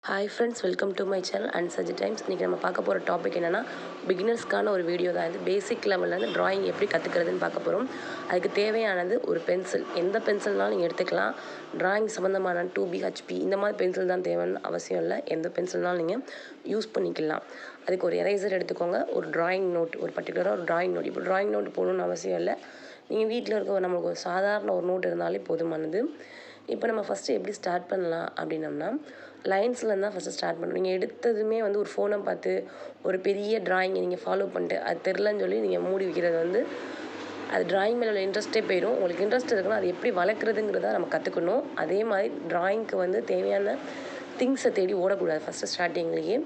Hi friends, welcome to my channel and சஜ் times. இன்றைக்கி நம்ம பார்க்க போகிற டாபிக் என்னென்னா, பிகினர்ஸ்க்கான ஒரு வீடியோ தான் இது. பேசிக் லெவல்லேருந்து ட்ராயிங் எப்படி கற்றுக்கிறதுன்னு பார்க்க போகிறோம். அதுக்கு தேவையானது ஒரு பென்சில். எந்த பென்சில்னாலும் நீங்கள் எடுத்துக்கலாம். ட்ராயிங் சம்மந்தமான 2B HP இந்த மாதிரி பென்சில் தான் தேவைன்னு அவசியம் இல்லை. எந்த பென்சில்னாலும் நீங்கள் யூஸ் பண்ணிக்கலாம். அதுக்கு ஒரு எரேசர் எடுத்துக்கோங்க, ஒரு ட்ராயிங் நோட், ஒரு பர்டிகுலராக ஒரு ட்ராயிங் நோட். இப்போ ட்ராயிங் நோட் போகணுன்னு அவசியம் இல்லை. நீங்கள் வீட்டில் இருக்க நம்மளுக்கு ஒரு சாதாரண ஒரு நோட் இருந்தாலே போதுமானது. இப்போ நம்ம ஃபஸ்ட்டு எப்படி ஸ்டார்ட் பண்ணலாம் அப்படின்னம்னா, லைன்ஸ்லேருந்து தான் ஃபஸ்ட்டு ஸ்டார்ட் பண்ணணும். நீங்கள் எடுத்ததுமே வந்து ஒரு ஃபோனை பார்த்து ஒரு பெரிய ட்ராயிங்கை நீங்கள் ஃபாலோ பண்ணிட்டு அது தெரிலன்னு சொல்லி நீங்கள் மூடி வைக்கிறது வந்து அது ட்ராயிங் மேலே உள்ள இன்ட்ரெஸ்ட்டே போயிடும். உங்களுக்கு இன்ட்ரெஸ்ட் இருக்குன்னா அது எப்படி வளர்க்குறதுங்கிறத நம்ம கற்றுக்கணும். அதே மாதிரி ட்ராயிங்க்கு வந்து தேவையான திங்ஸை தேடி ஓடக்கூடாது. ஃபஸ்ட்டு ஸ்டார்டிங்லேயே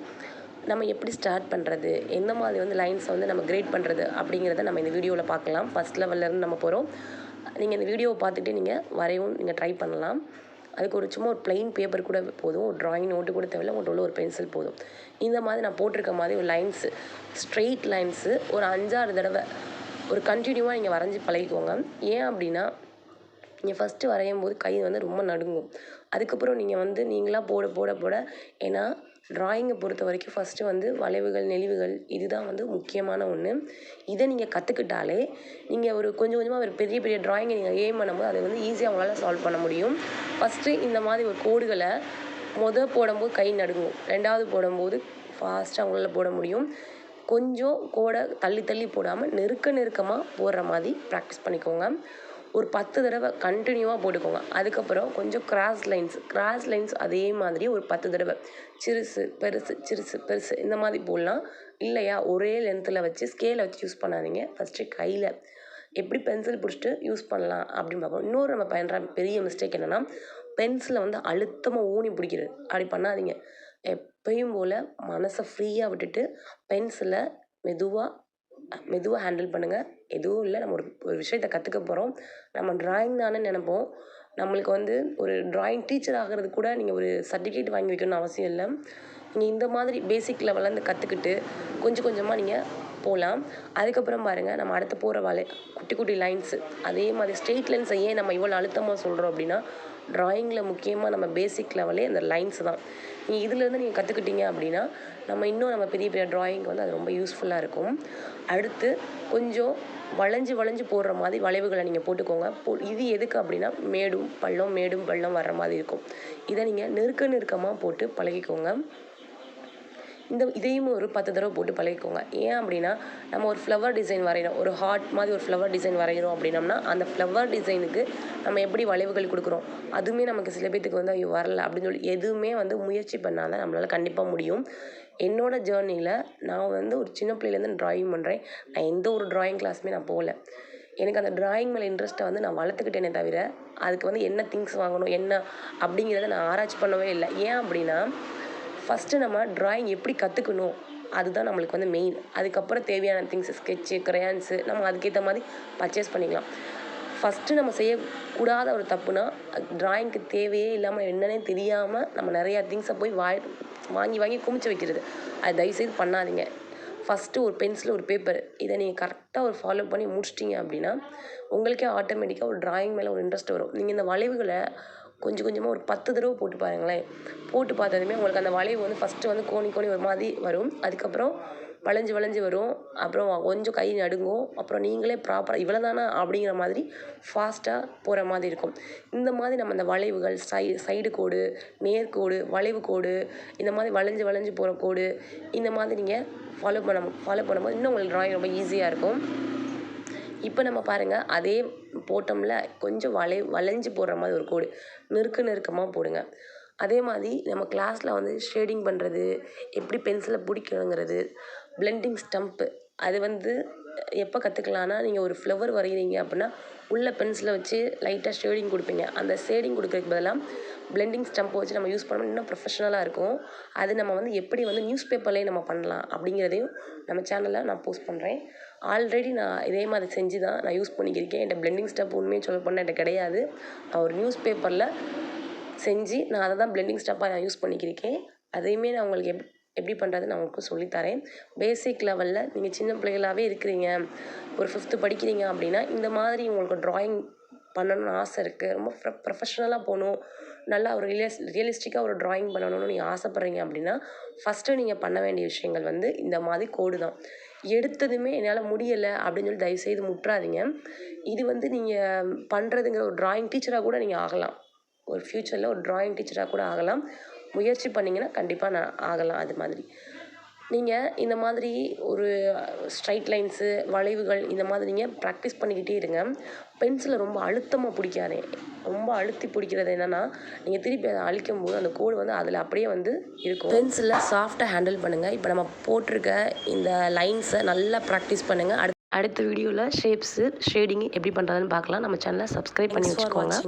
நம்ம எப்படி ஸ்டார்ட் பண்ணுறது, எந்த மாதிரி வந்து லைன்ஸை வந்து நம்ம கிரேட் பண்ணுறது அப்படிங்கிறத நம்ம இந்த வீடியோவில் பார்க்கலாம். ஃபஸ்ட் லெவல்லேருந்து நம்ம போகிறோம். நீங்கள் இந்த வீடியோவை பார்த்துட்டு நீங்கள் வரையவும் நீங்கள் ட்ரை பண்ணலாம். அதுக்கு ஒரு சும்மா ஒரு ப்ளைன் பேப்பர் கூட போதும், ஒரு ட்ராயிங் நோட்டு கூட தேவையில்லை, உங்கள்கிட்ட உள்ள ஒரு பென்சில் போதும். இந்த மாதிரி நான் போட்டிருக்க மாதிரி ஒரு லைன்ஸு, ஸ்ட்ரெயிட் லைன்ஸு ஒரு 5-6 தடவை ஒரு கண்டினியூவாக நீங்கள் வரைஞ்சி பழகிக்கோங்க. ஏன் அப்படின்னா, நீங்கள் ஃபஸ்ட்டு வரையும் போது கை வந்து ரொம்ப நடுங்கும். அதுக்கப்புறம் நீங்கள் வந்து நீங்களாக போட போட போட ஏன்னா ட்ராயிங்கை பொறுத்த வரைக்கும் ஃபஸ்ட்டு வந்து வளைவுகள், நெளிவுகள் இதுதான் வந்து முக்கியமான ஒன்று. இதை நீங்கள் கற்றுக்கிட்டாலே நீங்கள் ஒரு கொஞ்சம் கொஞ்சமாக ஒரு பெரிய பெரிய ட்ராயிங்கை நீங்கள் எய்ம் பண்ணும்போது அதை வந்து ஈஸியாக உங்களால் சால்வ் பண்ண முடியும். ஃபஸ்ட்டு இந்த மாதிரி ஒரு கோடுகளை போடும்போது கை நடுங்கும், 2வது போடும்போது ஃபாஸ்ட்டாக உங்களால் போட முடியும். கொஞ்சம் கோடை தள்ளி தள்ளி போடாமல் நெருக்கமாக போடுற மாதிரி ப்ராக்டிஸ் பண்ணிக்கோங்க. ஒரு 10 தடவை கண்டினியூவாக போட்டுக்கோங்க. அதுக்கப்புறம் கொஞ்சம் கிராஸ் லைன்ஸ் அதே மாதிரி ஒரு 10 தடவை சிறுசு பெருசு சிறுசு பெருசு இந்த மாதிரி போடலாம். இல்லையா ஒரே லென்த்தில் வச்சு ஸ்கேலை வச்சு யூஸ் பண்ணாதீங்க. ஃபஸ்ட்டு கையில் எப்படி பென்சில் பிடிச்சிட்டு யூஸ் பண்ணலாம் அப்படின்னு பார்ப்போம். இன்னொரு நம்ம பண்ணுற பெரிய மிஸ்டேக் என்னென்னா, பென்சிலை வந்து அழுத்தமாக ஊனி பிடிக்கிறது. அப்படி பண்ணாதீங்க. எப்பயும் போல் மனசை ஃப்ரீயாக விட்டுட்டு பென்சிலை மெதுவாக ஹேண்டில் பண்ணுங்கள். எதுவும் இல்லை, நம்ம ஒரு விஷயத்தை கற்றுக்க போகிறோம். நம்ம ட்ராயிங் தானே நினைப்போம். நம்மளுக்கு வந்து ஒரு ட்ராயிங் டீச்சர் ஆகிறது கூட நீங்கள் ஒரு சர்டிஃபிகேட் வாங்கி வைக்கணும்னு அவசியம் இல்லை. நீங்கள் இந்த மாதிரி பேசிக் லெவல்லேருந்து கற்றுக்கிட்டு கொஞ்சம் கொஞ்சமாக நீங்கள் போகலாம். அதுக்கப்புறம் பாருங்கள், நம்ம அடுத்து போகிற குட்டி குட்டி லைன்ஸு அதே மாதிரி ஸ்ட்ரெயிட் லைன்ஸை ஏன் நம்ம இவ்வளோ அழுத்தமாக சொல்கிறோம் அப்படின்னா, ட்ராயிங்கில் முக்கியமாக நம்ம பேசிக் லெவலே அந்த லைன்ஸ் தான். நீங்கள் இதுலேருந்து நீங்கள் கற்றுக்கிட்டீங்க அப்படின்னா நம்ம பெரிய பெரிய ட்ராயிங் வந்து அது ரொம்ப யூஸ்ஃபுல்லாக இருக்கும். அடுத்து கொஞ்சம் வளைஞ்சு போடுற மாதிரி வளைவுகளை நீங்கள் போட்டுக்கோங்க. இது எதுக்கு அப்படின்னா, மேடும் பள்ளம் வர்ற மாதிரி இருக்கும். இதை நீங்கள் நெருக்கமாக போட்டு பழகிக்கோங்க. இதையும் ஒரு 10 தடவை போட்டு பழகிக்கோங்க. ஏன் அப்படின்னா, நம்ம ஒரு ஃப்ளவர் டிசைன் வரைகிறோம், ஒரு ஹார்ட் மாதிரி ஒரு ஃப்ளவர் டிசைன் வரைகிறோம் அப்படின்னம்னா, அந்த ஃப்ளவர் டிசைனுக்கு நம்ம எப்படி வளைவுகள் கொடுக்குறோம், அதுவுமே நமக்கு சில பேத்துக்கு வந்து ஐயோ வரல அப்படின்னு சொல்லி எதுவுமே வந்து முயற்சி பண்ணால் தான் நம்மளால் கண்டிப்பாக முடியும். என்னோடய ஜேர்னியில் நான் வந்து ஒரு சின்ன பிள்ளையிலேருந்து ட்ராயிங் பண்ணுறேன். நான் எந்த ஒரு ட்ராயிங் கிளாஸுமே நான் போகல. எனக்கு அந்த ட்ராயிங் மேலே இன்ட்ரெஸ்ட்டை வந்து நான் வளர்த்துக்கிட்டேனே தவிர, அதுக்கு வந்து என்ன திங்ஸ் வாங்கணும் என்ன அப்படிங்கிறத நான் ஆராய்ச்சி பண்ணவே இல்லை. ஏன் அப்படின்னா, ஃபஸ்ட்டு நம்ம ட்ராயிங் எப்படி கற்றுக்கணும் அதுதான் நம்மளுக்கு வந்து மெயின். அதுக்கப்புறம் தேவையான திங்ஸு ஸ்கெட்சு, க்ரையான்ஸு நம்ம அதுக்கேற்ற மாதிரி பர்ச்சேஸ் பண்ணிக்கலாம். ஃபஸ்ட்டு நம்ம செய்யக்கூடாத ஒரு தப்புனா, ட்ராயிங்க்கு தேவையே இல்லாமல் என்னன்னே தெரியாமல் நம்ம நிறையா திங்ஸை போய் வாங்கி குமிச்சு வைக்கிறது. அது தயவுசெய்து பண்ணாதீங்க. ஃபஸ்ட்டு ஒரு பென்சில், ஒரு பேப்பர் இதை நீங்கள் கரெக்டாக ஒரு ஃபாலோ பண்ணி முடிச்சிட்டிங்க அப்படின்னா, உங்களுக்கே ஆட்டோமேட்டிக்காக ஒரு ட்ராயிங் மேலே ஒரு இன்ட்ரெஸ்ட் வரும். நீங்கள் இந்த வளைவுகளை கொஞ்சம் கொஞ்சமாக ஒரு 10 தடவை போட்டு பாருங்களேன். போட்டு பார்த்ததுமே உங்களுக்கு அந்த வளைவு வந்து ஃபஸ்ட்டு வந்து கோணி ஒரு மாதிரி வரும். அதுக்கப்புறம் வளைஞ்சு வரும். அப்புறம் கொஞ்சம் கை நடுங்கும். அப்புறம் நீங்களே ப்ராப்பராக இவ்வளோ தானா அப்படிங்கிற மாதிரி ஃபாஸ்ட்டாக போகிற மாதிரி இருக்கும். இந்த மாதிரி நம்ம அந்த வளைவுகள், சைடு கோடு, நேர்கோடு, வளைவு கோடு, இந்த மாதிரி வளைஞ்சு போகிற கோடு, இந்த மாதிரி நீங்கள் ஃபாலோ பண்ணும்போது இன்னும் உங்களுக்கு ட்ராயிங் ரொம்ப ஈஸியாக இருக்கும். இப்போ நம்ம பாருங்கள், அதே போட்டோம்ல கொஞ்சம் வளைஞ்சு போடுற மாதிரி ஒரு கோடு நெருக்கமாக போடுங்க. அதே மாதிரி நம்ம கிளாஸில் வந்து ஷேடிங் பண்ணுறது, எப்படி பென்சிலை பிடிக்கணுங்கிறது, பிளெண்டிங் ஸ்டம்ப்பு அது வந்து எப்போ கற்றுக்கலான்னா, நீங்கள் ஒரு ஃப்ளவர் வரைகிறீங்க அப்படின்னா உள்ள பென்சிலை வச்சு லைட்டாக ஷேடிங் கொடுப்பீங்க. அந்த ஷேடிங் கொடுக்கறதுக்கு பதிலாக பிளெண்டிங் ஸ்டம்ப்பை வச்சு நம்ம யூஸ் பண்ணோம்னா இன்னும் ப்ரொஃபஷனலாக இருக்கும். அது நம்ம வந்து எப்படி வந்து நியூஸ் பேப்பர்லேயே நம்ம பண்ணலாம் அப்படிங்கிறதையும் நம்ம சேனலில் நான் போஸ்ட் பண்ணுறேன். ஆல்ரெடி நான் இதே மாதிரி செஞ்சு தான் நான் யூஸ் பண்ணிக்கிருக்கேன். என்கிட்ட பிளெண்டிங் ஸ்டெப் உண்மையை சொல்ல போனால் என்கிட்ட கிடையாது. நான் ஒரு நியூஸ் பேப்பரில் செஞ்சு நான் அதை தான் பிளெண்டிங் ஸ்டெப்பாக நான் யூஸ் பண்ணிக்கிருக்கேன். அதையுமே நான் உங்களுக்கு எப்படி பண்ணுறது நான் உங்களுக்கு சொல்லித்தரேன். பேசிக் லெவலில் நீங்கள் சின்ன பிள்ளைகளாகவே இருக்கிறீங்க, ஒரு 5th படிக்கிறீங்க அப்படின்னா, இந்த மாதிரி உங்களுக்கு ட்ராயிங் பண்ணணும்னு ஆசை இருக்குது, ரொம்ப ப்ரொஃபஷ்னலாக போகணும், நல்லா ஒரு ரியலிஸ்டிக்காக ஒரு ட்ராயிங் பண்ணணும்னு நீங்கள் ஆசைப்பட்றீங்க அப்படின்னா ஃபஸ்ட்டு நீங்கள் பண்ண வேண்டிய விஷயங்கள் வந்து இந்த மாதிரி கோடு தான். எடுத்ததுமே என்னால் முடியலை அப்படின்னு சொல்லி தயவுசெய்து முட்டுறாதீங்க. இது வந்து நீங்கள் பண்ணுறதுங்கிற ஒரு ட்ராயிங் டீச்சராக கூட நீங்கள் ஆகலாம். ஒரு ஃப்யூச்சரில் ஒரு ட்ராயிங் டீச்சராக கூட ஆகலாம். முயற்சி பண்ணிங்கன்னா கண்டிப்பாக நான் ஆகலாம். அது மாதிரி நீங்கள் இந்த மாதிரி ஒரு ஸ்ட்ரைட் லைன்ஸு, வளைவுகள் இந்த மாதிரி நீங்கள் ப்ராக்டிஸ் பண்ணிக்கிட்டே இருங்க. பென்சிலை ரொம்ப அழுத்தமாக பிடிக்காதீங்க. ரொம்ப அழுத்தி பிடிக்கிறது என்னென்னா, நீங்கள் திருப்பி அதை அழிக்கும்போது அந்த கோடு வந்து அதில் அப்படியே வந்து இருக்கும். பென்சிலை சாஃப்டாக ஹேண்டில் பண்ணுங்கள். இப்போ நம்ம போட்டிருக்க இந்த லைன்ஸை நல்லா ப்ராக்டிஸ் பண்ணுங்கள். அடுத்த வீடியோவில் ஷேப்ஸு, ஷேடிங்கு எப்படி பண்ணுறதுன்னு பார்க்கலாம். நம்ம சேனலை சப்ஸ்கிரைப் பண்ணி வச்சுக்கோங்க.